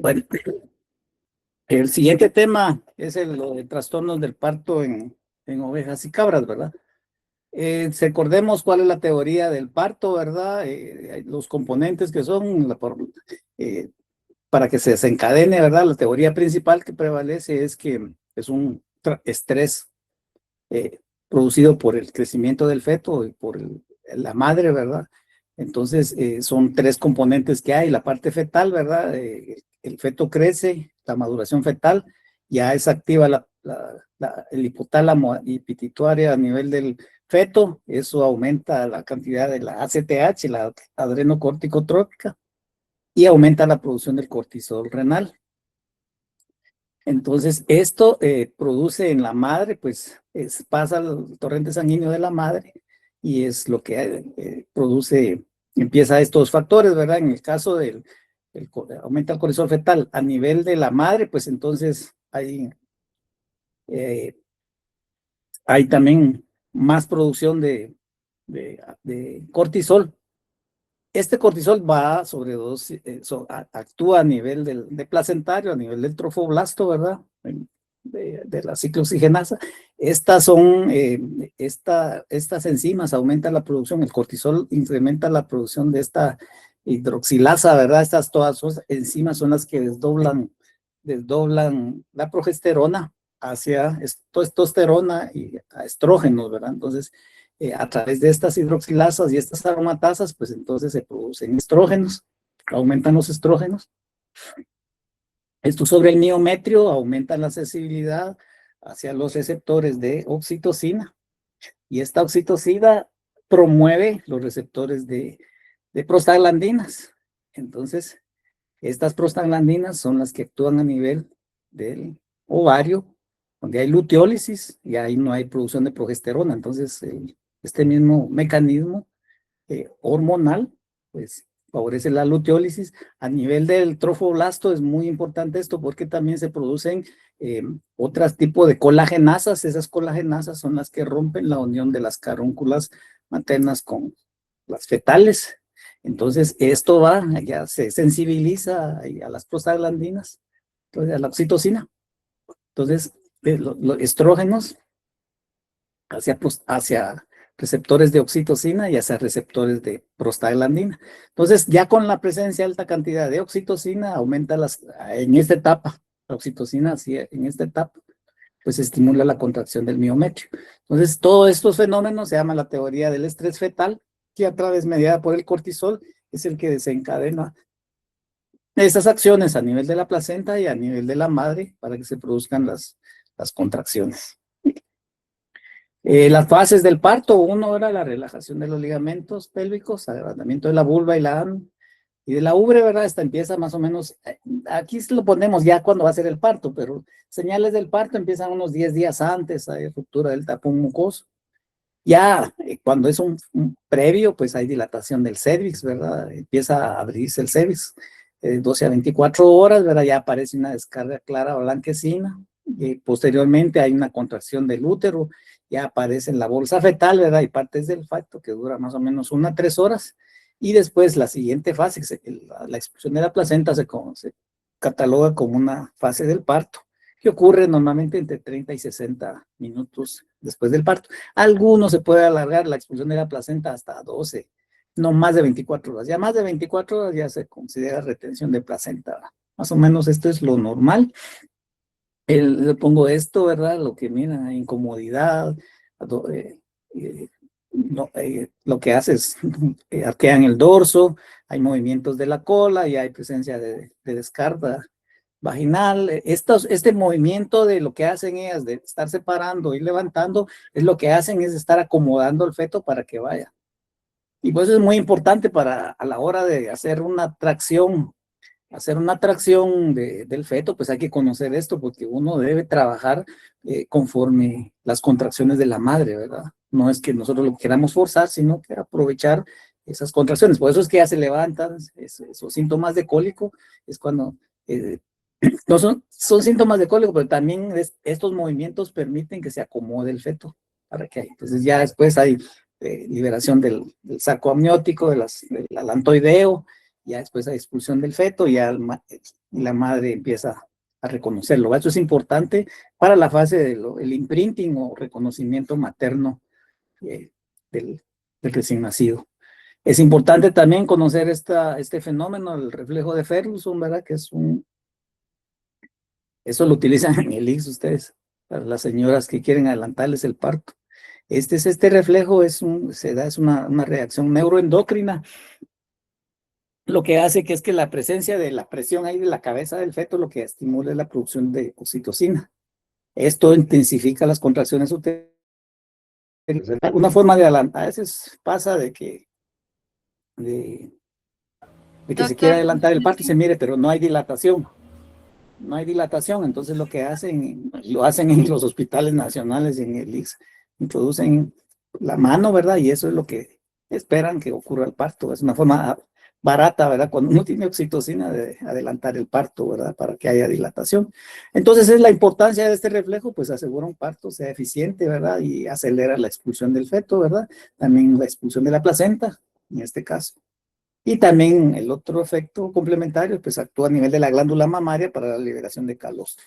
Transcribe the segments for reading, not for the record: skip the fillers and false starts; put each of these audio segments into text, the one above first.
Bueno, el siguiente tema es lo de trastornos del parto en ovejas y cabras, ¿verdad? Recordemos cuál es la teoría del parto, ¿verdad? Los componentes que son, eh, para que se desencadene, ¿verdad? La teoría principal que prevalece es que es un estrés eh, producido por el crecimiento del feto y por la madre, ¿verdad? Entonces, son tres componentes que hay. La parte fetal, ¿verdad? El feto crece, la maduración fetal, ya es activa el hipotálamo y pituitaria a nivel del feto, eso aumenta la cantidad de la ACTH, la adrenocorticotrópica, y aumenta la producción del cortisol renal. Entonces, esto produce en la madre, pues pasa al torrente sanguíneo de la madre y es lo que produce, empieza estos factores, ¿verdad? En el caso aumenta el cortisol fetal a nivel de la madre, pues entonces eh, hay también más producción de cortisol. Este cortisol va sobre actúa a nivel de placentario, a nivel del trofoblasto, ¿verdad? De la ciclooxigenasa. Estas enzimas aumentan la producción, el cortisol incrementa la producción de esta hidroxilasa, ¿verdad? Todas sus enzimas son las que desdoblan la progesterona hacia testosterona y a estrógenos, ¿verdad? Entonces, a través de estas hidroxilasas y estas aromatasas, pues entonces se producen estrógenos, aumentan los estrógenos. Esto sobre el miometrio aumenta la sensibilidad hacia los receptores de oxitocina y esta oxitocina promueve los receptores de prostaglandinas. Entonces, estas prostaglandinas son las que actúan a nivel del ovario, donde hay luteólisis y ahí no hay producción de progesterona. Entonces, este mismo mecanismo hormonal, pues favorece la luteólisis. A nivel del trofoblasto es muy importante esto porque también se producen otros tipos de colagenasas. Esas colagenasas son las que rompen la unión de las carúnculas maternas con las fetales. Entonces, esto ya se sensibiliza a las prostaglandinas, entonces a la oxitocina. Entonces, los estrógenos hacia receptores de oxitocina y hacia receptores de prostaglandina. Entonces, ya con la presencia de alta cantidad de oxitocina, aumenta en esta etapa, la oxitocina en esta etapa, pues estimula la contracción del miometrio. Entonces, todos estos fenómenos se llama la teoría del estrés fetal, que a través mediada por el cortisol es el que desencadena estas acciones a nivel de la placenta y a nivel de la madre para que se produzcan las contracciones. Las fases del parto, uno era la relajación de los ligamentos pélvicos, agrandamiento de la vulva y de la ubre, ¿verdad? Esta empieza más o menos, aquí lo ponemos ya cuando va a ser el parto, pero señales del parto empiezan unos 10 días antes, hay ruptura del tapón mucoso. Ya cuando es un previo, pues hay dilatación del cervix, ¿verdad? Empieza a abrirse el cervix, 12 a 24 horas, ¿verdad? Ya aparece una descarga clara blanquecina, y posteriormente hay una contracción del útero, ya aparece en la bolsa fetal, ¿verdad? Y partes del feto que dura más o menos 1 a 3 horas, y después la siguiente fase, la expulsión de la placenta se cataloga como una fase del parto, que ocurre normalmente entre 30 y 60 minutos después del parto. Algunos se puede alargar la expulsión de la placenta hasta 12, no más de 24 horas. Ya más de 24 horas ya se considera retención de placenta. Más o menos esto es lo normal. Le pongo esto, ¿verdad? Lo que mira, incomodidad, lo que hace es arquean el dorso, hay movimientos de la cola y hay presencia de descarga vaginal. Este movimiento de lo que hacen ellas de estar separando y levantando, es lo que hacen es estar acomodando el feto para que vaya. Y pues es muy importante a la hora de hacer una tracción del feto, pues hay que conocer esto porque uno debe trabajar conforme las contracciones de la madre, ¿verdad? No es que nosotros lo queramos forzar, sino que aprovechar esas contracciones. Por eso es que ya se levantan esos síntomas de cólico, es cuando no son síntomas de cólico, pero también estos movimientos permiten que se acomode el feto. Entonces ya después hay liberación del saco amniótico, del alantoideo, ya después de expulsión del feto, ya la madre empieza a reconocerlo. Eso es importante para la fase del imprinting o reconocimiento materno eh, del, del recién nacido. Es importante también conocer este fenómeno, el reflejo de Ferguson, ¿verdad? Que es eso lo utilizan en el ICS ustedes, para las señoras que quieren adelantarles el parto. Este reflejo es una reacción neuroendocrina, lo que hace que es que la presencia de la presión ahí de la cabeza del feto lo que estimula es la producción de oxitocina. Esto intensifica las contracciones uterinas. Una forma de adelantar, a veces pasa de que se quiera Doctor, adelantar el parto y se mire, pero no hay dilatación. No hay dilatación, entonces lo hacen en los hospitales nacionales y en el ICS, introducen la mano, ¿verdad? Y eso es lo que esperan que ocurra el parto. Es una forma barata, ¿verdad? Cuando uno tiene oxitocina, de adelantar el parto, ¿verdad? Para que haya dilatación. Entonces es la importancia de este reflejo, pues asegura un parto sea eficiente, ¿verdad? Y acelera la expulsión del feto, ¿verdad? También la expulsión de la placenta, en este caso. Y también el otro efecto complementario, pues actúa a nivel de la glándula mamaria para la liberación de calostro.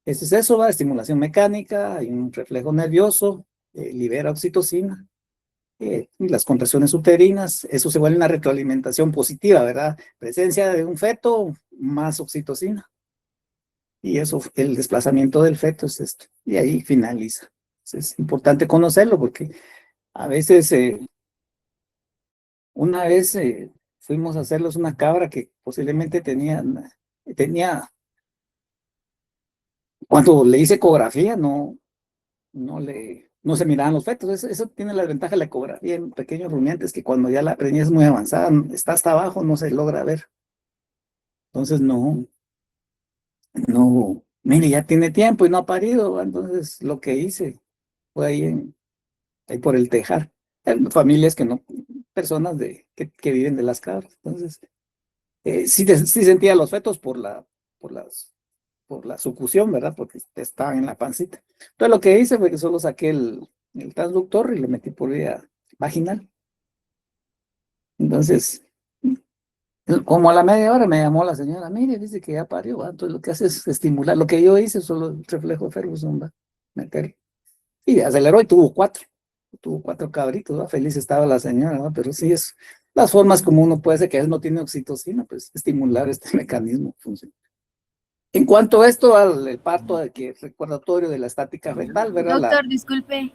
Eso es eso, va, estimulación mecánica, hay un reflejo nervioso, libera oxitocina, y las contracciones uterinas, eso se vuelve una retroalimentación positiva, ¿verdad? Presencia de un feto, más oxitocina. Y eso, el desplazamiento del feto es esto. Y ahí finaliza. Entonces, es importante conocerlo porque a veces, una vez fuimos a hacerlos una cabra que posiblemente tenía, cuando le hice ecografía, no se miraban los fetos. Eso tiene la ventaja de la ecografía en pequeños rumiantes, que cuando ya la preñez es muy avanzada, está hasta abajo, no se logra ver. Entonces, mire, ya tiene tiempo y no ha parido. Entonces, lo que hice fue ahí por el tejar. Familias personas que viven de las cabras. Entonces, sí sentía los fetos por la sucusión, ¿verdad? Porque estaban en la pancita. Entonces lo que hice fue que solo saqué el transductor y lo metí por vía vaginal. Entonces, como a la media hora me llamó la señora, mire, dice que ya parió, ¿va? Entonces lo que hace es estimular. Lo que yo hice, solo el reflejo de Ferguson, ¿va? Meter. Y aceleró y tuvo cuatro cabritos, ¿va? Feliz estaba la señora, ¿va? Pero sí es las formas como uno puede ser que a veces no tiene oxitocina, pues estimular este mecanismo funciona. En cuanto a esto, al parto recordatorio de la estática fetal, ¿verdad? doctor, disculpe.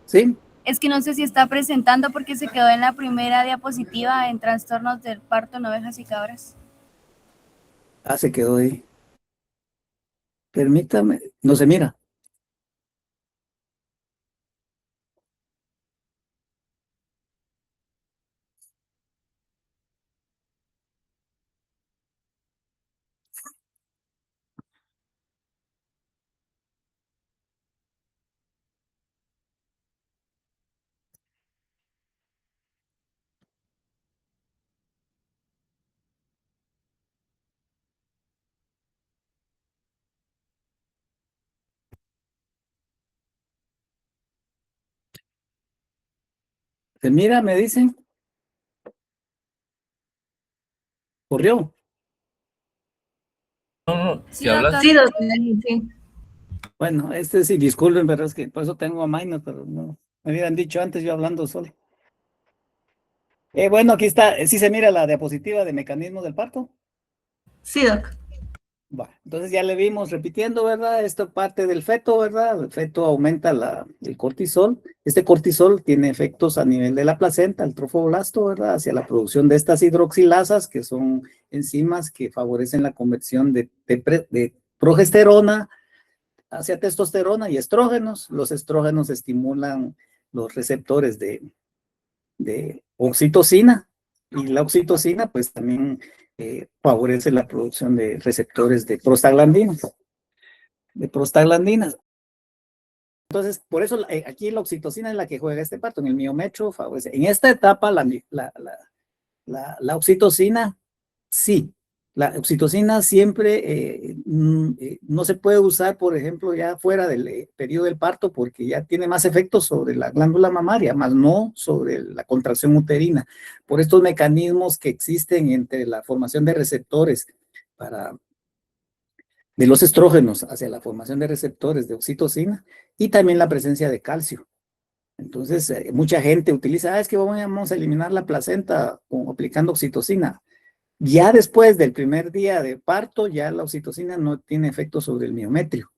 Sí, Es que no sé si está presentando porque se quedó en la primera diapositiva en trastornos del parto en ovejas y cabras. se quedó ahí. Permítame, no se mira. Se mira, me dicen. Corrió. No, Sí, ¿qué hablas? doctor. Sí, doctor, sí. Bueno, sí, disculpen, pero es que por eso tengo a Maino, pero no. Me hubieran dicho antes yo hablando solo. Bueno, aquí está. Sí se mira la diapositiva de mecanismos del parto. Sí, doc. Va, entonces ya le vimos repitiendo, ¿verdad? Esto parte del feto, ¿verdad? El feto aumenta el cortisol. Este cortisol tiene efectos a nivel de la placenta, el trofoblasto, ¿verdad? Hacia la producción de estas hidroxilasas, que son enzimas que favorecen la conversión de progesterona hacia testosterona y estrógenos. Los estrógenos estimulan los receptores de oxitocina, y la oxitocina pues también favorece la producción de receptores de prostaglandinas. Entonces, por eso aquí la oxitocina es la que juega este parto. En el miometro favorece. En esta etapa la oxitocina sí, La oxitocina siempre no se puede usar, por ejemplo, ya fuera del periodo del parto porque ya tiene más efectos sobre la glándula mamaria, más no sobre la contracción uterina. Por estos mecanismos que existen entre la formación de receptores de los estrógenos hacia la formación de receptores de oxitocina y también la presencia de calcio. Entonces, mucha gente utiliza, es que vamos a eliminar la placenta aplicando oxitocina. Ya después del primer día de parto, ya la oxitocina no tiene efecto sobre el miometrio.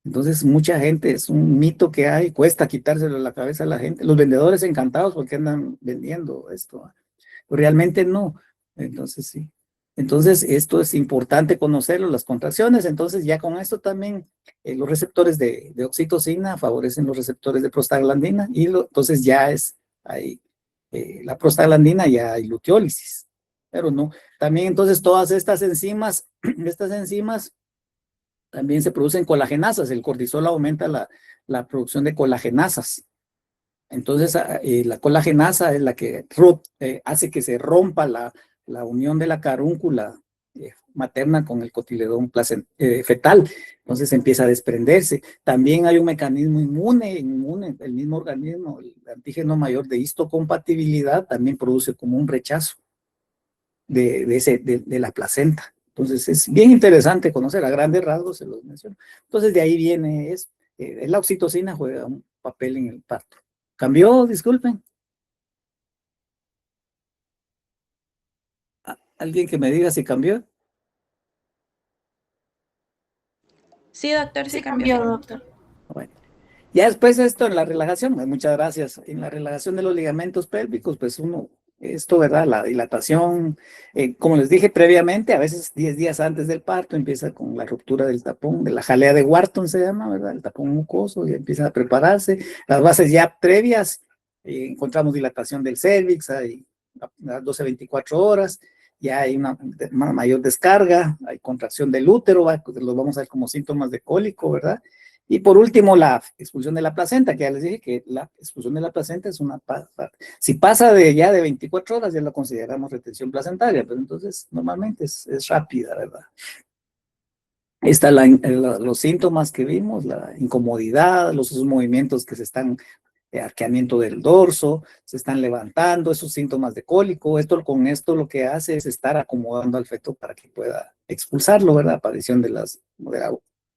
Entonces, mucha gente, es un mito que hay, cuesta quitárselo de la cabeza a la gente. Los vendedores encantados porque andan vendiendo esto. Realmente no. Entonces, sí. Entonces, esto es importante conocerlo, las contracciones. Entonces, ya con esto también, los receptores de oxitocina favorecen los receptores de prostaglandina y entonces ya es ahí, la prostaglandina ya hay luteólisis. Pero no, también entonces todas estas enzimas también se producen colagenasas. El cortisol aumenta la producción de colagenasas. Entonces, la colagenasa es la que hace que se rompa la unión de la carúncula materna con el cotiledón fetal. Entonces empieza a desprenderse. También hay un mecanismo inmune, el mismo organismo, el antígeno mayor de histocompatibilidad, también produce como un rechazo de la placenta. Entonces es bien interesante conocer, a grandes rasgos se los menciono. Entonces de ahí viene la oxitocina juega un papel en el parto. ¿Cambió? Disculpen. ¿Alguien que me diga si cambió? Sí, doctor, sí Sí, cambió. cambió, doctor. Bueno. Ya después esto en la relajación, muchas gracias. En la relajación de los ligamentos pélvicos, pues esto, ¿verdad? La dilatación, como les dije previamente, a veces 10 días antes del parto empieza con la ruptura del tapón, de la jalea de Wharton se llama, ¿verdad? El tapón mucoso, y empieza a prepararse. Las bases ya previas, encontramos dilatación del cervix, hay a las 12-24 horas, ya hay una mayor descarga, hay contracción del útero, los vamos a ver como síntomas de cólico, ¿verdad? Y por último, la expulsión de la placenta, que ya les dije que la expulsión de la placenta es una parte. Si pasa ya de 24 horas, ya lo consideramos retención placentaria, pero entonces normalmente es rápida, ¿verdad? Están los síntomas que vimos, la incomodidad, los movimientos que se están, arqueamiento del dorso, se están levantando, esos síntomas de cólico. Con esto lo que hace es estar acomodando al feto para que pueda expulsarlo, ¿verdad? Aparición de la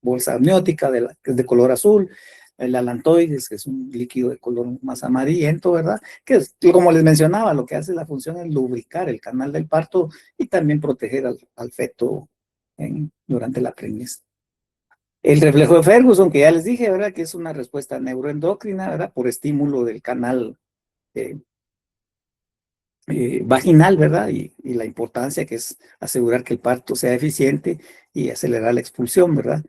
bolsa amniótica, que es de color azul, el alantoides, que es un líquido de color más amarillento, ¿verdad? Que como les mencionaba, lo que hace la función es lubricar el canal del parto y también proteger al feto durante la preñez. El reflejo de Ferguson, que ya les dije, ¿verdad? Que es una respuesta neuroendocrina, ¿verdad? Por estímulo del canal vaginal, ¿verdad? Y la importancia que es asegurar que el parto sea eficiente y acelerar la expulsión, ¿verdad?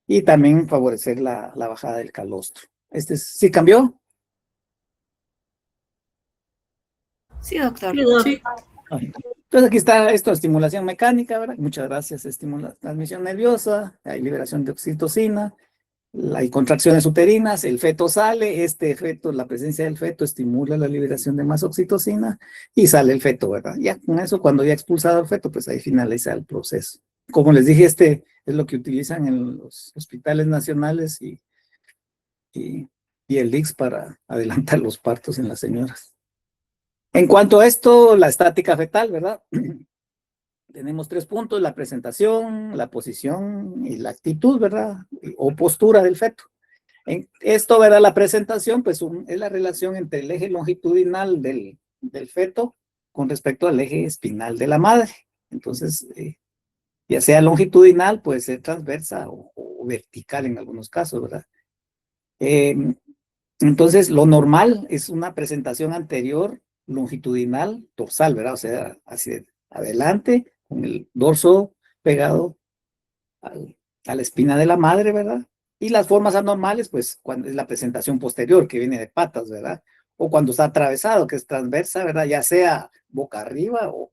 Y también favorecer la bajada del calostro. ¿Sí cambió? Sí, doctor. Sí, doctor. Sí. Entonces aquí está esto, estimulación mecánica, ¿verdad? Muchas gracias, estimula transmisión nerviosa, hay liberación de oxitocina, hay contracciones uterinas, el feto sale, la presencia del feto estimula la liberación de más oxitocina y sale el feto, ¿verdad? Ya con eso, cuando ya expulsado el feto, pues ahí finaliza el proceso. Como les dije, es lo que utilizan en los hospitales nacionales y el ICS para adelantar los partos en las señoras. En cuanto a esto, la estática fetal, ¿verdad? Tenemos 3 puntos, la presentación, la posición y la actitud, ¿verdad? O postura del feto. En esto, ¿verdad? La presentación, pues es la relación entre el eje longitudinal del feto con respecto al eje espinal de la madre. Entonces, ya sea longitudinal, puede ser transversa o vertical en algunos casos, ¿verdad? Entonces, lo normal es una presentación anterior longitudinal dorsal, ¿verdad? O sea, hacia adelante, con el dorso pegado a la espina de la madre, ¿verdad? Y las formas anormales, pues, cuando es la presentación posterior, que viene de patas, ¿verdad? O cuando está atravesado, que es transversa, ¿verdad? Ya sea boca arriba o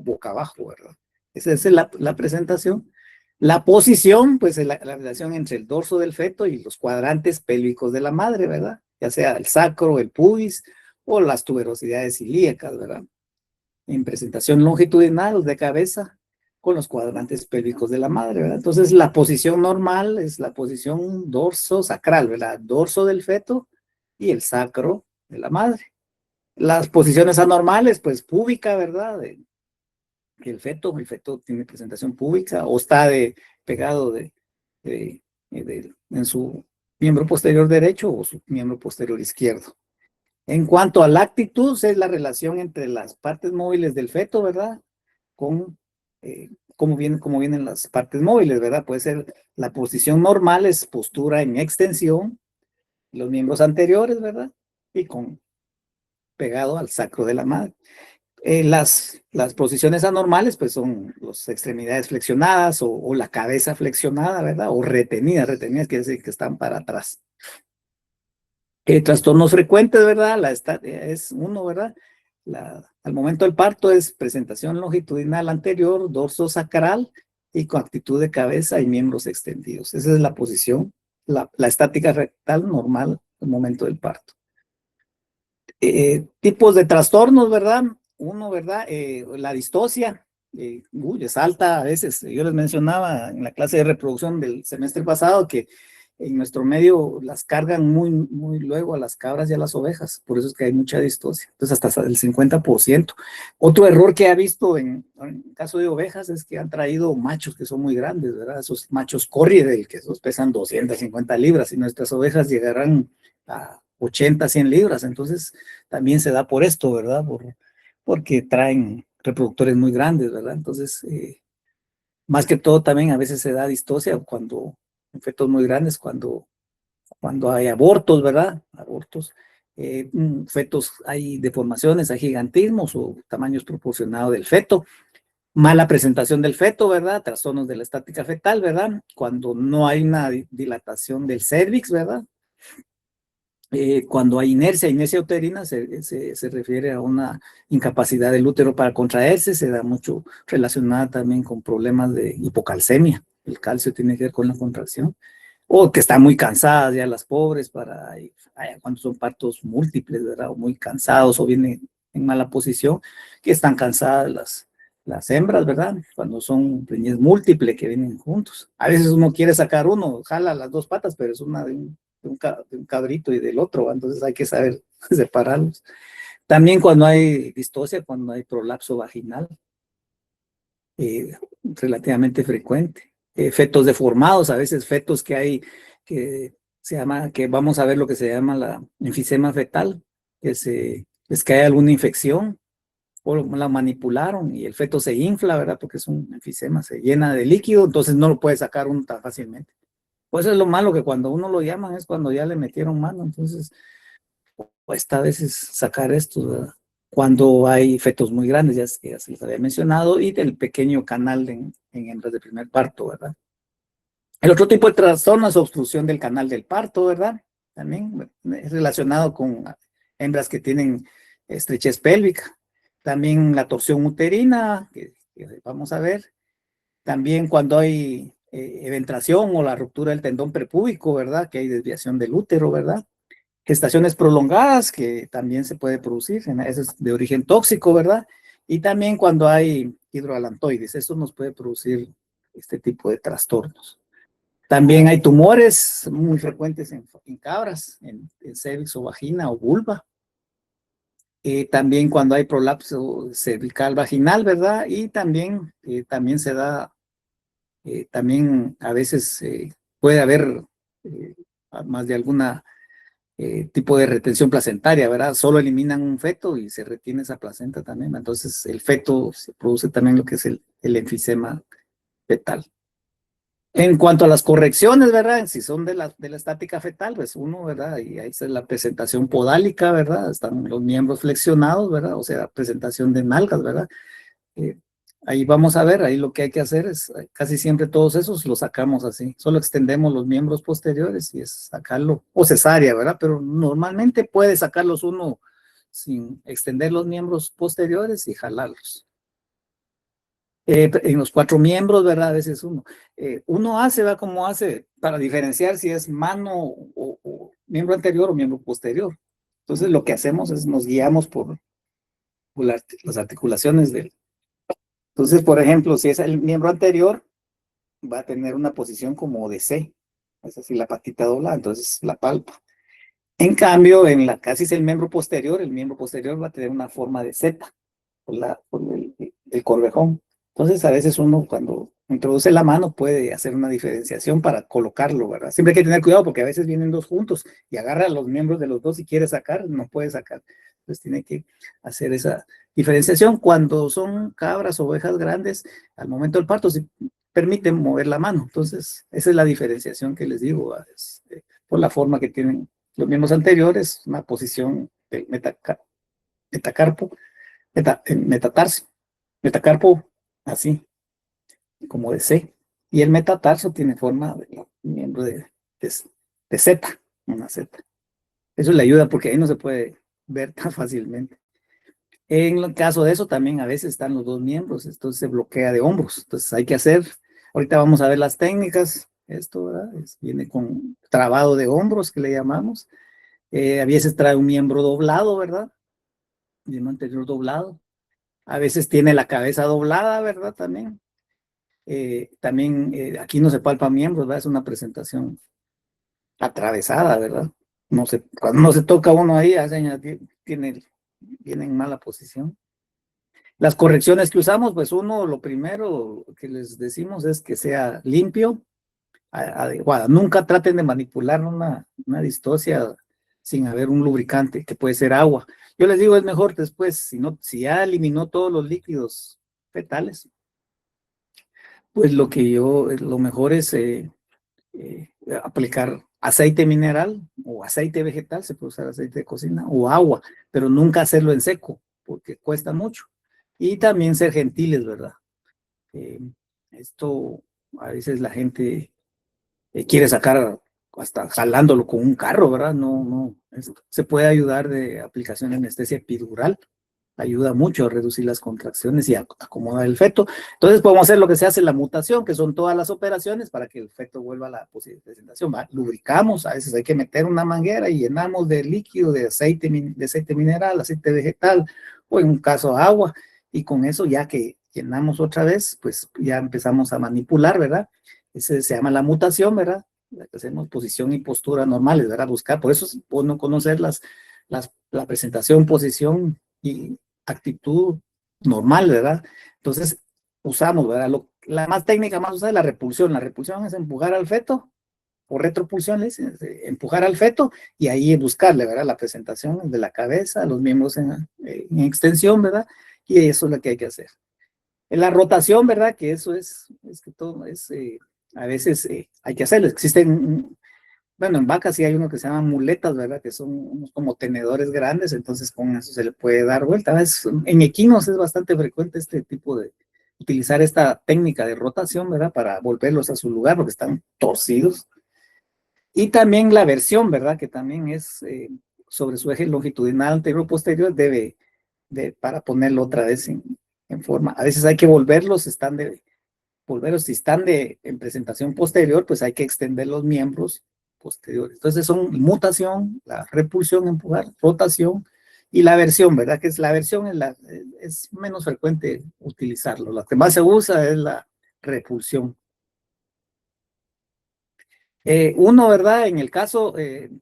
boca abajo, ¿verdad? Esa es la presentación. La posición, pues, es la relación entre el dorso del feto y los cuadrantes pélvicos de la madre, ¿verdad? Ya sea el sacro, el pubis o las tuberosidades ilíacas, ¿verdad? en presentación longitudinal de cabeza con los cuadrantes pélvicos de la madre, ¿verdad? Entonces, la posición normal es la posición dorso-sacral, ¿verdad? Dorso del feto y el sacro de la madre. Las posiciones anormales, pues púbica, ¿verdad? Que el feto tiene presentación púbica o está pegado en su miembro posterior derecho o su miembro posterior izquierdo. En cuanto a la actitud, es la relación entre las partes móviles del feto, ¿verdad? Con cómo vienen las partes móviles, ¿verdad? Puede ser la posición normal, es postura en extensión, los miembros anteriores, ¿verdad? Y pegado al sacro de la madre. Las posiciones anormales, pues son las extremidades flexionadas o la cabeza flexionada, ¿verdad? O retenidas quiere decir que están para atrás. Trastornos frecuentes, ¿verdad? Es uno, ¿verdad? Al momento del parto es presentación longitudinal anterior, dorso sacral y con actitud de cabeza y miembros extendidos. Esa es la posición, la estática rectal normal al momento del parto. Tipos de trastornos, ¿verdad? Uno, ¿verdad? La distocia, es alta a veces. Yo les mencionaba en la clase de reproducción del semestre pasado que en nuestro medio las cargan muy luego a las cabras y a las ovejas, por eso es que hay mucha distocia, entonces hasta el 50%. Otro error que he visto en caso de ovejas es que han traído machos que son muy grandes, ¿verdad? Esos machos corriedel que esos pesan 250 libras y nuestras ovejas llegarán a 80, 100 libras, entonces también se da por esto, ¿verdad? Porque traen reproductores muy grandes, ¿verdad? Entonces, más que todo también a veces se da distocia cuando en fetos muy grandes, cuando hay abortos, ¿verdad? Abortos, fetos, hay deformaciones, hay gigantismos o tamaños proporcionados del feto, mala presentación del feto, ¿verdad? Trastornos de la estática fetal, ¿verdad? Cuando no hay una dilatación del cérvix, ¿verdad? Cuando hay inercia uterina se refiere a una incapacidad del útero para contraerse, se da mucho relacionada también con problemas de hipocalcemia. El calcio tiene que ver con la contracción. O que están muy cansadas ya las pobres cuando son partos múltiples, ¿verdad? O muy cansados o vienen en mala posición, que están cansadas las hembras, ¿verdad? Cuando son preñez múltiple que vienen juntos. A veces uno quiere sacar uno, jala las dos patas, pero es una de un cabrito y del otro, entonces hay que saber separarlos. También cuando hay distocia, cuando hay prolapso vaginal, relativamente frecuente. Fetos deformados, a veces fetos que vamos a ver lo que se llama la enfisema fetal, es que hay alguna infección o la manipularon y el feto se infla, ¿verdad? Porque es un enfisema, se llena de líquido, entonces no lo puede sacar uno tan fácilmente. Pues eso es lo malo, que cuando uno lo llaman es cuando ya le metieron mano, entonces cuesta a veces sacar esto, ¿verdad? Cuando hay fetos muy grandes, ya se les había mencionado, y del pequeño canal en hembras de primer parto, ¿verdad? El otro tipo de trastorno es obstrucción del canal del parto, ¿verdad? También es relacionado con hembras que tienen estrechez pélvica. También la torsión uterina, que vamos a ver. También cuando hay eventración o la ruptura del tendón prepúbico, ¿verdad? Que hay desviación del útero, ¿verdad? Gestaciones prolongadas, que también se puede producir, eso es de origen tóxico, ¿verdad? Y también cuando hay hidroalantoides, eso nos puede producir este tipo de trastornos. También hay tumores muy frecuentes en cabras, en cervix o vagina o vulva. También cuando hay prolapso cervical vaginal, ¿verdad? Y también se da, también a veces puede haber más de alguna tipo de retención placentaria, ¿verdad? Solo eliminan un feto y se retiene esa placenta también. Entonces el feto se produce también lo que es el enfisema fetal. En cuanto a las correcciones, ¿verdad? Si son de la estática fetal, pues uno, ¿verdad? Y ahí está la presentación podálica, ¿verdad? Están los miembros flexionados, ¿verdad? O sea, presentación de nalgas, ¿verdad? Ahí vamos a ver, ahí lo que hay que hacer es, casi siempre todos esos los sacamos así. Solo extendemos los miembros posteriores y es sacarlo, o cesárea, ¿verdad? Pero normalmente puede sacarlos uno sin extender los miembros posteriores y jalarlos. En los 4 miembros, ¿verdad? A veces uno hace, ¿verdad? Como hace para diferenciar si es mano o miembro anterior o miembro posterior. Entonces lo que hacemos es nos guiamos por las articulaciones del. Entonces, por ejemplo, si es el miembro anterior, va a tener una posición como de C, es así la patita doblada, entonces la palpa. En cambio, casi es el miembro posterior va a tener una forma de Z, por el corvejón. Entonces, a veces uno cuando introduce la mano puede hacer una diferenciación para colocarlo, ¿verdad? Siempre hay que tener cuidado porque a veces vienen dos juntos y agarra los miembros de los dos y quiere sacar, no puede sacar. Entonces, tiene que hacer esa diferenciación. Cuando son cabras o ovejas grandes, al momento del parto se permiten mover la mano. Entonces, esa es la diferenciación que les digo, por la forma que tienen los miembros anteriores, una posición del metacarpo, así, como de C. Y el metatarso tiene forma de miembro de Z, una Z. Eso le ayuda porque ahí no se puede ver tan fácilmente. En el caso de eso también a veces están los dos miembros, entonces se bloquea de hombros. Entonces hay que hacer, ahorita vamos a ver las técnicas, esto, ¿verdad? Viene con trabado de hombros que le llamamos. A veces trae un miembro doblado, ¿verdad? Miembro anterior doblado. A veces tiene la cabeza doblada, ¿verdad? También aquí no se palpa miembros, ¿verdad? Es una presentación atravesada, ¿verdad? Cuando no se toca uno ahí, viene en mala posición. Las correcciones que usamos, pues lo primero que les decimos es que sea limpio, adecuada. Nunca traten de manipular una distocia sin haber un lubricante, que puede ser agua. Yo les digo, es mejor después, si ya eliminó todos los líquidos fetales, pues lo mejor es aplicar aceite mineral o aceite vegetal, se puede usar aceite de cocina o agua, pero nunca hacerlo en seco, porque cuesta mucho. Y también ser gentiles, ¿verdad? Esto a veces la gente quiere sacar hasta jalándolo con un carro, ¿verdad? No, se puede ayudar de aplicación de anestesia epidural, ayuda mucho a reducir las contracciones y a acomodar el feto. Entonces podemos hacer lo que se hace la mutación, que son todas las operaciones para que el feto vuelva a la posible presentación. Lubricamos, a veces hay que meter una manguera y llenamos de líquido, de aceite mineral, aceite vegetal, o en un caso agua, y con eso ya que llenamos otra vez, pues ya empezamos a manipular, ¿verdad? Ese se llama la mutación, ¿verdad? La que hacemos posición y postura normales, ¿verdad? Buscar, por eso es bueno conocer la presentación, posición y actitud normal, ¿verdad? Entonces, usamos, ¿verdad? La más técnica más usada es la repulsión. La repulsión es empujar al feto, o retropulsión, es empujar al feto y ahí buscarle, ¿verdad? La presentación de la cabeza, los miembros en extensión, ¿verdad? Y eso es lo que hay que hacer. En la rotación, ¿verdad? Que eso es que todo a veces hay que hacerlo. Existen, bueno, en vacas sí hay uno que se llama muletas, ¿verdad? Que son unos como tenedores grandes, entonces con eso se le puede dar vuelta. En equinos es bastante frecuente este tipo de utilizar esta técnica de rotación, ¿verdad? Para volverlos a su lugar porque están torcidos. Y también la versión, ¿verdad? Que también es sobre su eje longitudinal anterior-posterior, para ponerlo otra vez en forma. A veces hay que volverlos, si están en presentación posterior, pues hay que extender los miembros posteriores. Entonces son mutación, la repulsión, empujar, rotación y la versión, ¿verdad? Que es la versión, es menos frecuente utilizarlo. La que más se usa es la repulsión. ¿Verdad? En el caso de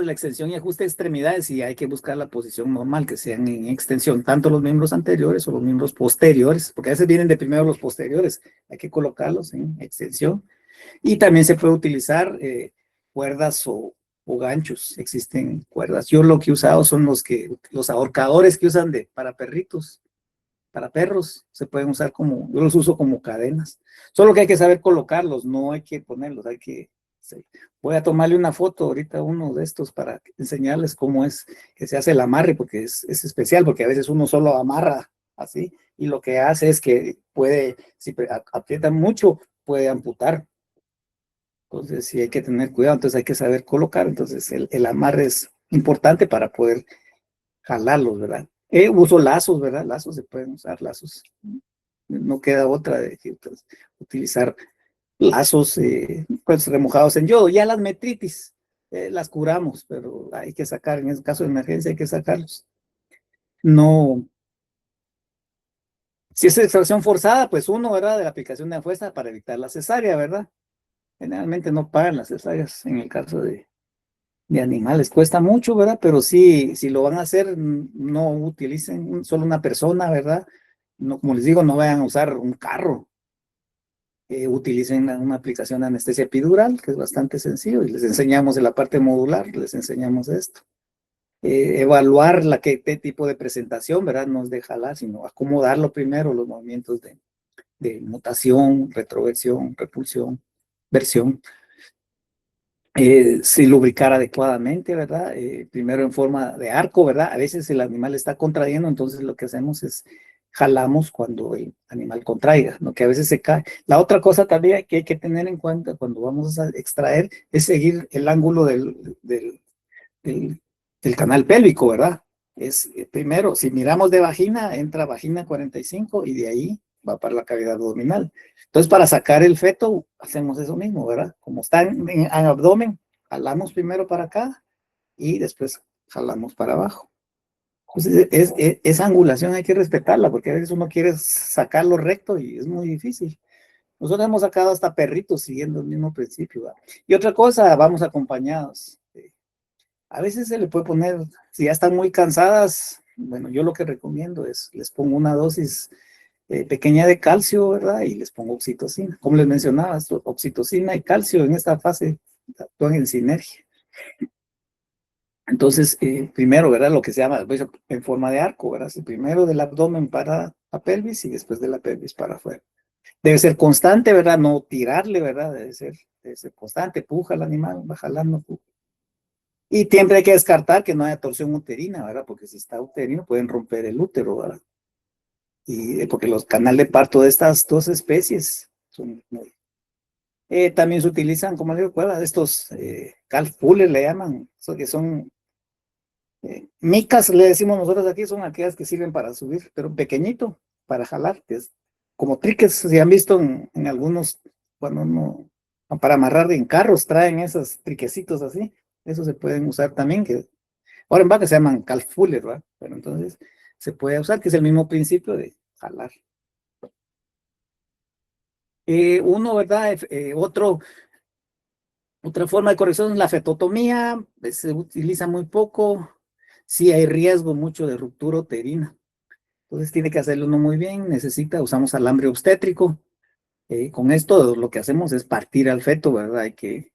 la extensión y ajuste de extremidades, sí hay que buscar la posición normal, que sean en extensión, tanto los miembros anteriores o los miembros posteriores, porque a veces vienen de primero los posteriores, hay que colocarlos en extensión. Y también se puede utilizar cuerdas o ganchos, existen cuerdas. Yo lo que he usado son los ahorcadores que usan para perritos, para perros, se pueden usar yo los uso como cadenas. Solo que hay que saber colocarlos, no hay que ponerlos, sí. Voy a tomarle una foto ahorita a uno de estos para enseñarles cómo es que se hace el amarre, porque es especial, porque a veces uno solo amarra así, y lo que hace es que si aprieta mucho, puede amputar. Entonces sí hay que tener cuidado, entonces hay que saber colocar, entonces el amarre es importante para poder jalarlos, ¿verdad? Uso lazos, ¿verdad? Lazos, se pueden usar lazos. No queda otra de utilizar lazos pues remojados en yodo. Ya las metritis las curamos, pero hay que sacar, en el caso de emergencia hay que sacarlos. no, si es extracción forzada, pues uno, ¿verdad? De la aplicación de fuerza para evitar la cesárea, ¿verdad? Generalmente no pagan las cesáreas en el caso de animales, cuesta mucho, ¿verdad? Pero sí, si lo van a hacer, no utilicen solo una persona, ¿verdad? No, como les digo, no vayan a usar un carro. Utilicen una aplicación de anestesia epidural, que es bastante sencillo, y les enseñamos en la parte modular, les enseñamos esto. Evaluar qué tipo de presentación, ¿verdad? No es de jalar, sino acomodarlo primero, los movimientos de mutación, retroversión, repulsión, versión. Si lubricar adecuadamente, ¿verdad? Primero en forma de arco, ¿verdad? A veces el animal está contrayendo, entonces lo que hacemos es jalamos cuando el animal contraiga, ¿no? Que a veces se cae. La otra cosa también que hay que tener en cuenta cuando vamos a extraer es seguir el ángulo del canal pélvico, ¿verdad? Es primero, si miramos de vagina, entra vagina 45 y de ahí va para la cavidad abdominal. Entonces, para sacar el feto, hacemos eso mismo, ¿verdad? Como está en abdomen, jalamos primero para acá y después jalamos para abajo. Entonces, esa angulación hay que respetarla, porque a veces uno quiere sacarlo recto y es muy difícil. Nosotros hemos sacado hasta perritos siguiendo el mismo principio, ¿verdad? Y otra cosa, vamos acompañados. A veces se le puede poner, si ya están muy cansadas, bueno, yo lo que recomiendo es, les pongo una dosis pequeña de calcio, ¿verdad? Y les pongo oxitocina. Como les mencionaba, oxitocina y calcio en esta fase actúan en sinergia. Entonces, primero, ¿verdad? Lo que se llama pues, en forma de arco, ¿verdad? Primero del abdomen para la pelvis y después de la pelvis para afuera. Debe ser constante, ¿verdad? No tirarle, ¿verdad? Debe ser constante, puja el animal, va jalando, puja. Y siempre hay que descartar que no haya torsión uterina, ¿verdad? Porque si está uterino pueden romper el útero, ¿verdad? Y porque los canales de parto de estas dos especies son muy... también se utilizan, como les digo, estos calf pullers le llaman, que son micas, le decimos nosotros aquí, son aquellas que sirven para subir, pero pequeñito, para jalar, que es como triques, si han visto en algunos, cuando uno, para amarrar en carros, traen esos triquecitos así, esos se pueden usar también, que ahora en vaca se llaman calf puller, ¿verdad? Pero entonces se puede usar, que es el mismo principio de jalar. Uno, ¿verdad? Otra forma de corrección es la fetotomía, se utiliza muy poco, sí hay riesgo mucho de ruptura uterina. Entonces tiene que hacerlo uno muy bien, usamos alambre obstétrico. Con esto lo que hacemos es partir al feto, ¿verdad? Hay que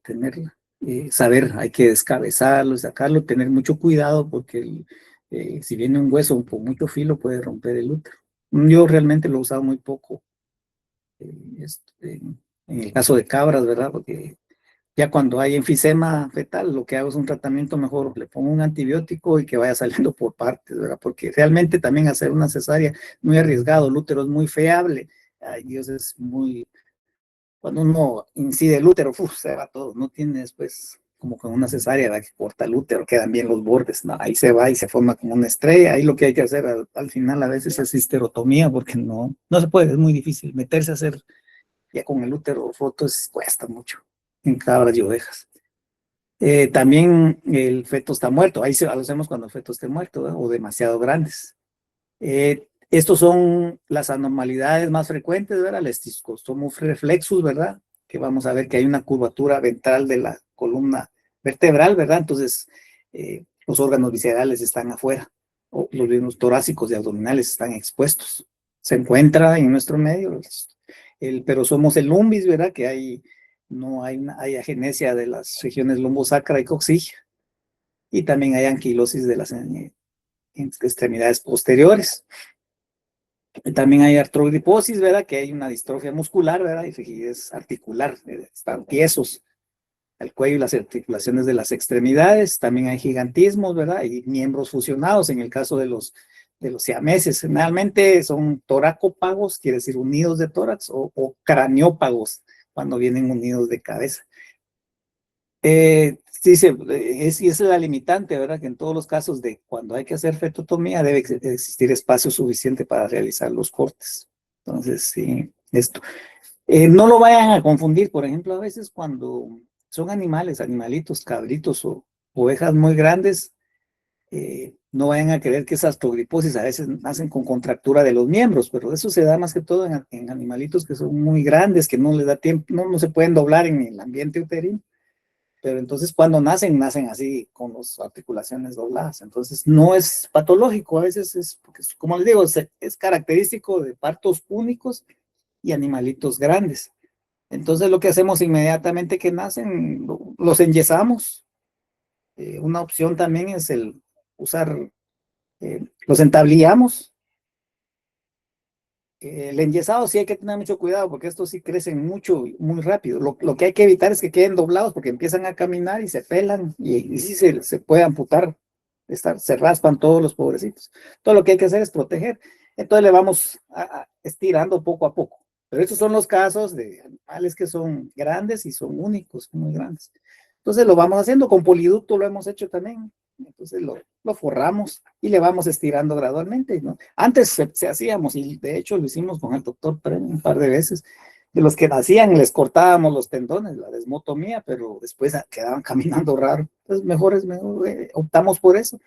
tenerlo, saber, hay que descabezarlo, sacarlo, tener mucho cuidado porque si viene un hueso con mucho filo puede romper el útero. Yo realmente lo he usado muy poco en el caso de cabras, ¿verdad? Porque ya cuando hay enfisema fetal, lo que hago es un tratamiento mejor, le pongo un antibiótico y que vaya saliendo por partes, ¿verdad? Porque realmente también hacer una cesárea muy arriesgado, el útero es muy feable, ay Dios, es muy, cuando uno incide el útero, se va todo, no tiene después como con una cesárea, ¿verdad? Que corta el útero, quedan bien los bordes, no, ahí se va y se forma como una estrella, ahí lo que hay que hacer al final a veces es histerotomía, porque no se puede, es muy difícil meterse a hacer ya con el útero roto, cuesta mucho en cabras y ovejas. También el feto está muerto, ahí lo hacemos cuando el feto esté muerto, ¿verdad? O demasiado grandes. Estos son las anormalidades más frecuentes, ¿verdad? El esquistosomus reflexus, ¿verdad? Que vamos a ver que hay una curvatura ventral de la columna vertebral, ¿verdad? Entonces, los órganos viscerales están afuera, o los mismos torácicos y abdominales están expuestos. Se encuentra en nuestro medio, pero somos el lumbis, ¿verdad? Que no hay agenesia de las regiones lumbosacra y coxígea. Y también hay anquilosis de las extremidades posteriores. También hay artrogriposis, ¿verdad? Que hay una distrofia muscular, ¿verdad? Y rigidez articular, están tiesos el cuello y las articulaciones de las extremidades. También hay gigantismos, ¿verdad? Y miembros fusionados en el caso de los siameses. Generalmente son torácopagos, quiere decir unidos de tórax, o craniópagos, cuando vienen unidos de cabeza. Sí, es la limitante, ¿verdad? Que en todos los casos de cuando hay que hacer fetotomía debe existir espacio suficiente para realizar los cortes. Entonces, sí, esto. No lo vayan a confundir, por ejemplo, a veces cuando son animalitos, cabritos o ovejas muy grandes, no vayan a creer que esas artrogliposis a veces nacen con contractura de los miembros, pero eso se da más que todo en animalitos que son muy grandes, que no les da tiempo, no se pueden doblar en el ambiente uterino. Pero entonces cuando nacen así con las articulaciones dobladas. Entonces no es patológico, a veces es, porque como les digo, es característico de partos únicos y animalitos grandes. Entonces lo que hacemos inmediatamente que nacen, los enyesamos. Una opción también es el usar, los entablillamos. El enyesado sí hay que tener mucho cuidado porque estos sí crecen mucho, muy rápido. Lo que hay que evitar es que queden doblados porque empiezan a caminar y se pelan y sí se puede amputar, se raspan todos los pobrecitos. Todo lo que hay que hacer es proteger. Entonces le vamos estirando poco a poco. Pero estos son los casos de animales que son grandes y son únicos, muy grandes. Entonces lo vamos haciendo con poliducto, lo hemos hecho también. Entonces lo forramos y le vamos estirando gradualmente, ¿no? Antes se hacíamos, y de hecho lo hicimos con el doctor Premio un par de veces, de los que nacían les cortábamos los tendones, la desmotomía, pero después quedaban caminando raro. Entonces mejor optamos por eso,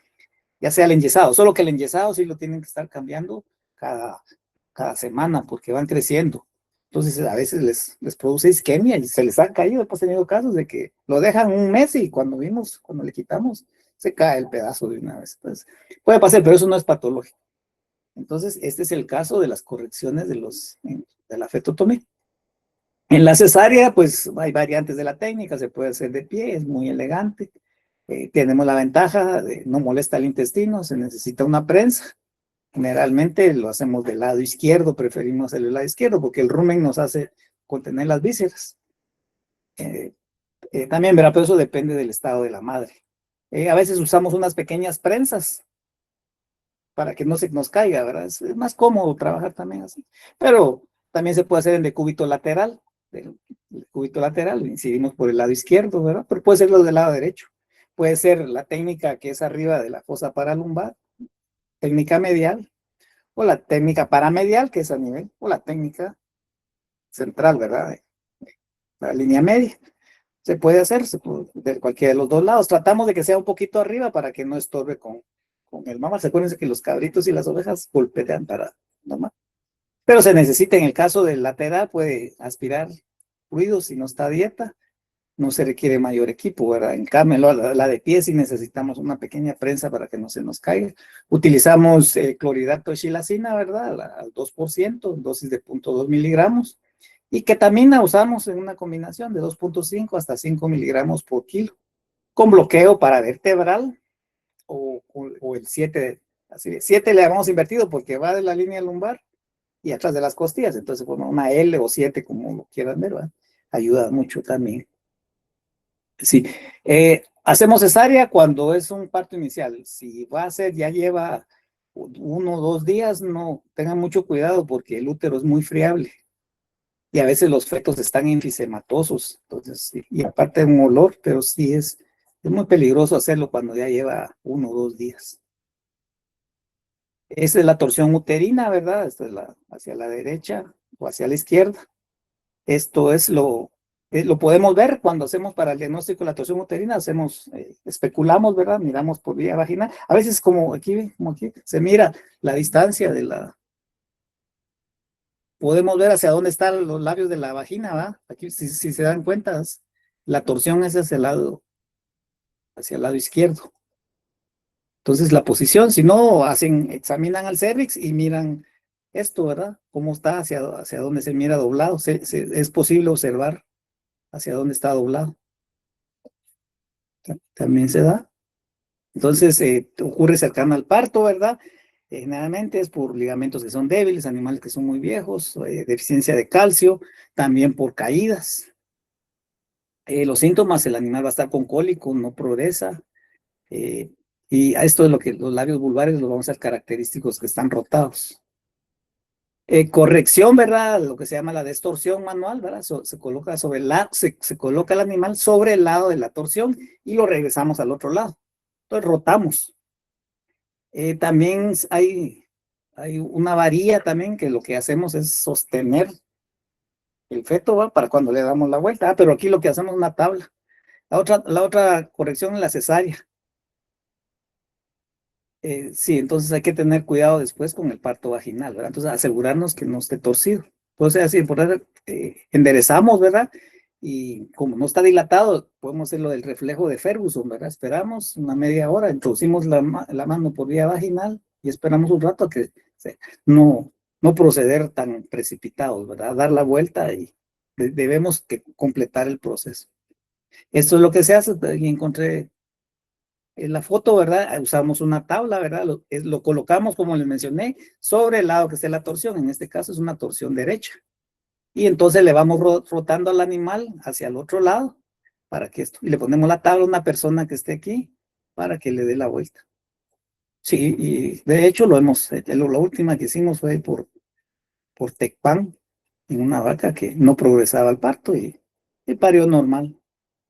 ya sea el enyesado, solo que el enyesado sí lo tienen que estar cambiando cada semana porque van creciendo. Entonces a veces les produce isquemia y se les han caído. Hemos tenido casos de que lo dejan un mes y cuando le quitamos, se cae el pedazo de una vez. Entonces, puede pasar, pero eso no es patológico. Entonces, este es el caso de las correcciones de la fetotomía. En la cesárea, pues hay variantes de la técnica, se puede hacer de pie, es muy elegante. Tenemos la ventaja de no molesta el intestino, se necesita una prensa. Generalmente lo hacemos del lado izquierdo, preferimos hacerlo del lado izquierdo porque el rumen nos hace contener las vísceras. También, ¿verdad? Pero eso depende del estado de la madre. A veces usamos unas pequeñas prensas para que no se nos caiga, ¿verdad? Es más cómodo trabajar también así. Pero también se puede hacer en decúbito lateral. El decúbito lateral, lo incidimos por el lado izquierdo, ¿verdad? Pero puede ser lo del lado derecho. Puede ser la técnica que es arriba de la fosa paralumbar, técnica medial, o la técnica paramedial, que es a nivel, o la técnica central, ¿verdad? La línea media. Se puede hacer de cualquiera de los dos lados. Tratamos de que sea un poquito arriba para que no estorbe con el mamá. Acuérdense que los cabritos y las ovejas golpetean para mamá. Pero se necesita, en el caso del lateral, puede aspirar fluidos si no está a dieta. No se requiere mayor equipo, ¿verdad? En cambio, la de pie sí necesitamos una pequeña prensa para que no se nos caiga. Utilizamos clorhidrato de xilacina, ¿verdad? Al 2%, dosis de 0.2 miligramos. Y ketamina usamos en una combinación de 2.5 hasta 5 miligramos por kilo, con bloqueo para vertebral o el 7, así de 7 le habíamos invertido porque va de la línea lumbar y atrás de las costillas, entonces bueno, una L o 7 como lo quieran ver, ¿verdad? Ayuda mucho también. Sí, hacemos cesárea cuando es un parto inicial. Si va a ser, ya lleva 1 o 2 días, no, tengan mucho cuidado porque el útero es muy friable. Y a veces los fetos están enfisematosos, entonces, y aparte de un olor, pero sí es muy peligroso hacerlo cuando ya lleva 1 o 2 días. Esa es la torsión uterina, ¿verdad? Esta es hacia la derecha o hacia la izquierda. Esto es lo podemos ver cuando hacemos para el diagnóstico de la torsión uterina, especulamos, ¿verdad? Miramos por vía vaginal. A veces como aquí, se mira la distancia de podemos ver hacia dónde están los labios de la vagina, ¿va? Aquí, si se dan cuenta, la torsión es hacia el lado izquierdo. Entonces, la posición, si no, examinan al cervix y miran esto, ¿verdad? Cómo está, hacia dónde se mira doblado. Es posible observar hacia dónde está doblado. También se da. Entonces, ocurre cercano al parto, ¿verdad? Generalmente es por ligamentos que son débiles, animales que son muy viejos, deficiencia de calcio, también por caídas. Los síntomas, el animal va a estar con cólico, no progresa, y a esto es lo que los labios vulvares los vamos a ser característicos que están rotados. Corrección, ¿verdad? Lo que se llama la distorsión manual, ¿verdad? Se coloca se coloca el animal sobre el lado de la torsión y lo regresamos al otro lado. Entonces rotamos. También hay una varilla también que lo que hacemos es sostener el feto, ¿va? Para cuando le damos la vuelta. Pero aquí lo que hacemos es una tabla. La otra corrección es la cesárea. Sí, entonces hay que tener cuidado después con el parto vaginal, ¿verdad? Entonces asegurarnos que no esté torcido. Entonces así, por eso, enderezamos, ¿verdad? Y como no está dilatado, podemos hacer lo del reflejo de Ferguson, ¿verdad? Esperamos una media hora, introducimos la mano por vía vaginal y esperamos un rato a que no, no proceder tan precipitados, ¿verdad? Dar la vuelta y debemos que completar el proceso. Esto es lo que se hace, y encontré en la foto, ¿verdad? Usamos una tabla, ¿verdad? Lo colocamos, como les mencioné, sobre el lado que esté la torsión. En este caso es una torsión derecha. Y entonces le vamos rotando al animal hacia el otro lado para que esto, y le ponemos la tabla a una persona que esté aquí para que le dé la vuelta. Sí, y de hecho lo hemos, la última que hicimos fue por Tecpan, en una vaca que no progresaba al parto y parió normal.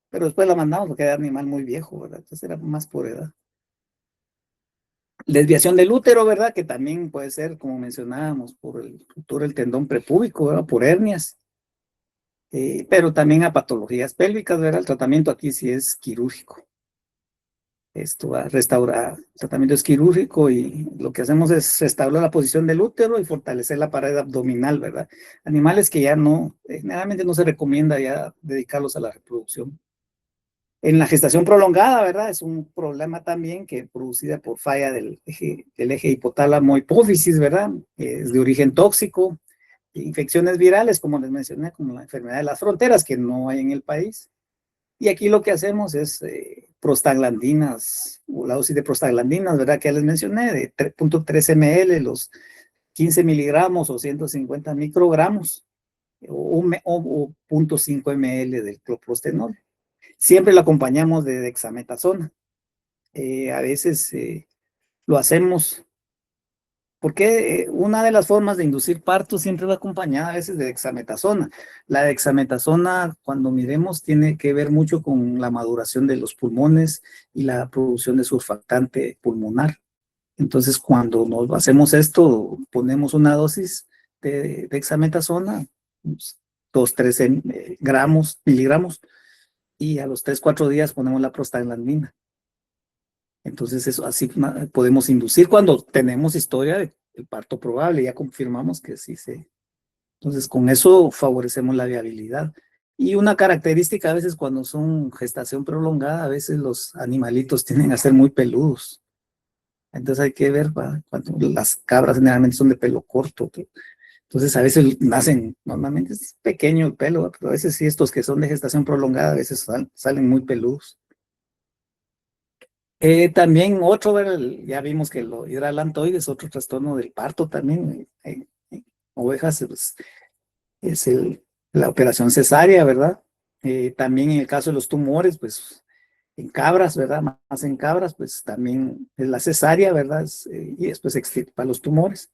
Pero después la mandamos porque era animal muy viejo, ¿verdad? Entonces era más por edad. Desviación del útero, ¿verdad? Que también puede ser, como mencionábamos, por el ruptura del tendón prepúbico, ¿verdad? Por hernias, pero también a patologías pélvicas, ¿verdad? El tratamiento aquí sí es quirúrgico. Esto va a restaurar, el tratamiento es quirúrgico y lo que hacemos es restaurar la posición del útero y fortalecer la pared abdominal, ¿verdad? Animales que ya no, generalmente no se recomienda ya dedicarlos a la reproducción. En la gestación prolongada, ¿verdad? Es un problema también que es producida por falla del eje hipotálamo-hipófisis, ¿verdad? Es de origen tóxico, infecciones virales, como les mencioné, como la enfermedad de las fronteras, que no hay en el país. Y aquí lo que hacemos es prostaglandinas, o la dosis de prostaglandinas, ¿verdad? Que ya les mencioné, de 3.3 ml, los 15 miligramos o 150 microgramos, o 0.5 ml del cloprostenol. Siempre lo acompañamos de dexametasona. A veces lo hacemos porque una de las formas de inducir parto siempre va acompañada a veces de dexametasona. La dexametasona, cuando miremos, tiene que ver mucho con la maduración de los pulmones y la producción de surfactante pulmonar. Entonces, cuando nos hacemos esto, ponemos una dosis de dexametasona, 2, 3 miligramos, y a los 3, 4 días ponemos la prostaglandina. Entonces, eso así podemos inducir cuando tenemos historia de parto probable, ya confirmamos que sí se. Entonces, con eso favorecemos la viabilidad. Y una característica a veces cuando son gestación prolongada, a veces los animalitos tienden a ser muy peludos. Entonces hay que ver, cuando las cabras generalmente son de pelo corto. Entonces a veces nacen, normalmente es pequeño el pelo, pero a veces sí estos que son de gestación prolongada, a veces salen muy peludos. También otro, ya vimos que lo hidralantoide es otro trastorno del parto también. Ovejas pues, es la operación cesárea, ¿verdad? También en el caso de los tumores, pues en cabras, ¿verdad? Más en cabras, pues también es la cesárea, ¿verdad? Y después extirpa los tumores.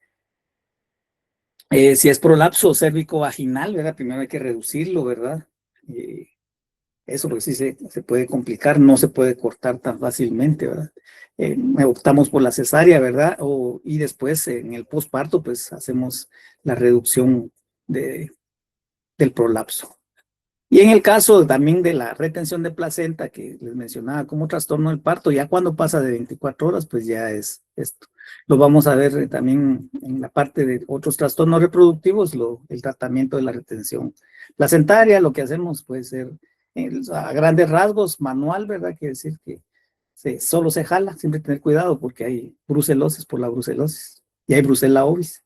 Si es prolapso cérvico-vaginal, ¿verdad? Primero hay que reducirlo, ¿verdad? Eso porque sí se puede complicar, no se puede cortar tan fácilmente, ¿verdad? Optamos por la cesárea, ¿verdad? Y después en el posparto, pues hacemos la reducción del prolapso. Y en el caso también de la retención de placenta, que les mencionaba como trastorno del parto, ya cuando pasa de 24 horas, pues ya es esto. Lo vamos a ver también en la parte de otros trastornos reproductivos, el tratamiento de la retención placentaria. Lo que hacemos puede ser a grandes rasgos manual, ¿verdad? Quiere decir que solo se jala, siempre tener cuidado porque hay brucelosis por la brucelosis y hay brucela ovis.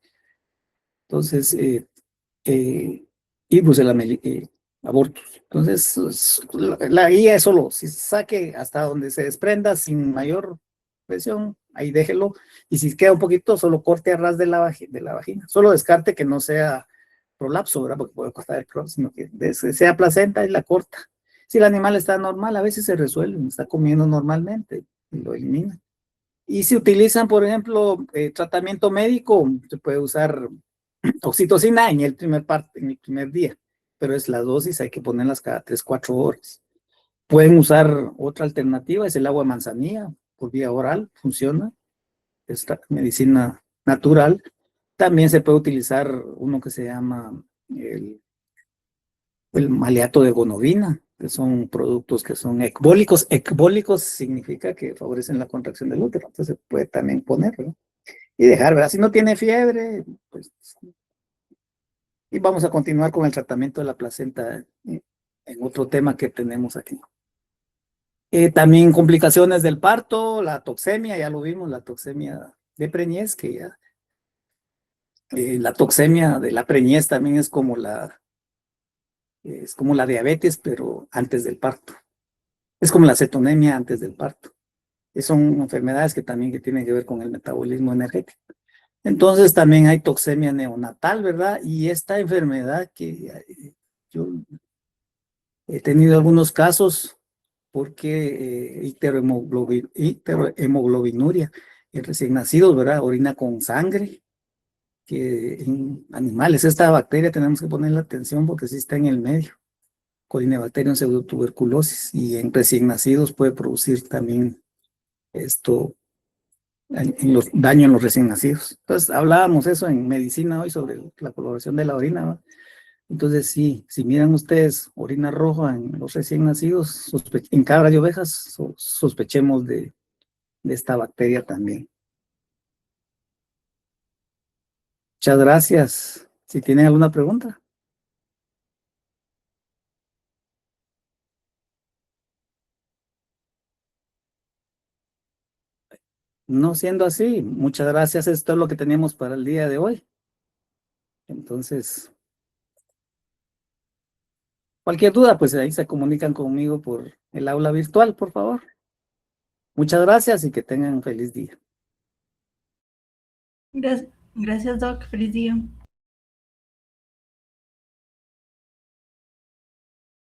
Entonces, y brucela abortos. Entonces, la guía es solo, si saque hasta donde se desprenda sin mayor presión, ahí déjelo. Y si queda un poquito, solo corte a ras de la vagina. Solo descarte que no sea prolapso, ¿verdad? Porque puede cortar el prolapso, sino que sea placenta y la corta. Si el animal está normal, a veces se resuelve, está comiendo normalmente y lo elimina. Y si utilizan, por ejemplo, tratamiento médico, se puede usar oxitocina en el primer día, pero es la dosis, hay que ponerlas cada 3, 4 horas. Pueden usar otra alternativa, es el agua de manzanilla por vía oral, funciona, es medicina natural. También se puede utilizar uno que se llama el maleato de gonovina, que son productos que son ecbólicos. Ecbólicos significa que favorecen la contracción del útero, entonces se puede también poner, ¿verdad? Y dejar, ¿verdad? Si no tiene fiebre, pues, y vamos a continuar con el tratamiento de la placenta en otro tema que tenemos aquí. También complicaciones del parto, la toxemia, ya lo vimos, la toxemia de preñez, que ya, la toxemia de la preñez también es como la diabetes, pero antes del parto. Es como la cetonemia antes del parto. Son enfermedades que también tienen que ver con el metabolismo energético. Entonces también hay toxemia neonatal, ¿verdad? Y esta enfermedad que yo he tenido algunos casos porque icterohemoglobinuria en recién nacidos, ¿verdad? Orina con sangre, que en animales, esta bacteria tenemos que ponerle atención porque sí está en el medio. Corynebacterium pseudotuberculosis, y en recién nacidos puede producir también esto, daño en los recién nacidos. Entonces hablábamos eso en medicina hoy sobre la coloración de la orina, ¿no? Entonces sí, si miran ustedes orina roja en los recién nacidos, en cabras y ovejas, sospechemos de esta bacteria también. Muchas gracias. Si tienen alguna pregunta. No siendo así, muchas gracias. Esto es lo que teníamos para el día de hoy. Entonces, cualquier duda, pues ahí se comunican conmigo por el aula virtual, por favor. Muchas gracias y que tengan un feliz día. Gracias, Doc. Feliz día.